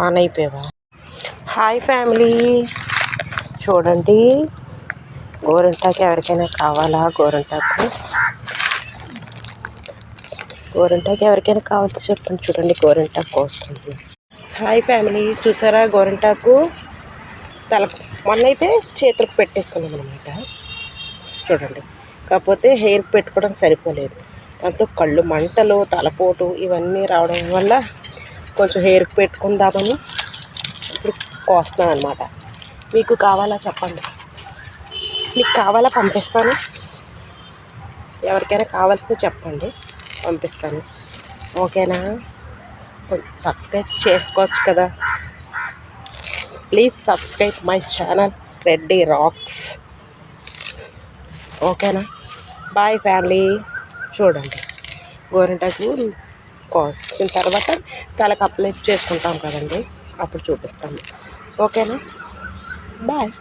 On అయిపోయావా? Hi family, చూడండి గోరింటాకు ఎవరికైనా కావాలా? గోరింటాకు ఎవరికైనా కావాల్సి చెప్పండి. చూడండి గోరింటాకు కోస్తుంది. హాయ్ ఫ్యామిలీ, చూసారా గోరింటాకు మొన్న అయితే చేతులకు పెట్టేసుకున్నాం అనమాట. చూడండి, కాకపోతే హెయిర్ పెట్టుకోవడం సరిపోలేదు. దాంతో కళ్ళు మంటలు, తలపోటు ఇవన్నీ రావడం వల్ల కొంచెం హెయిర్కి పెట్టుకుందామని ఇప్పుడు కోస్తున్నాను అనమాట. మీకు కావాలా చెప్పండి, మీకు కావాలా పంపిస్తాను. ఎవరికైనా కావాల్సింది చెప్పండి, పంపిస్తాను. ఓకేనా? సబ్స్క్రైబ్ చేసుకోవచ్చు కదా. Please subscribe my channel Reddy rocks. ఓకేనా? Bye family. చూడండి గోరింటాకు కోసిన తర్వాత తలకు అప్లై చేసుకుంటాం కదండి, అప్పుడు చూపిస్తాను. ఓకేనా? బాయ్.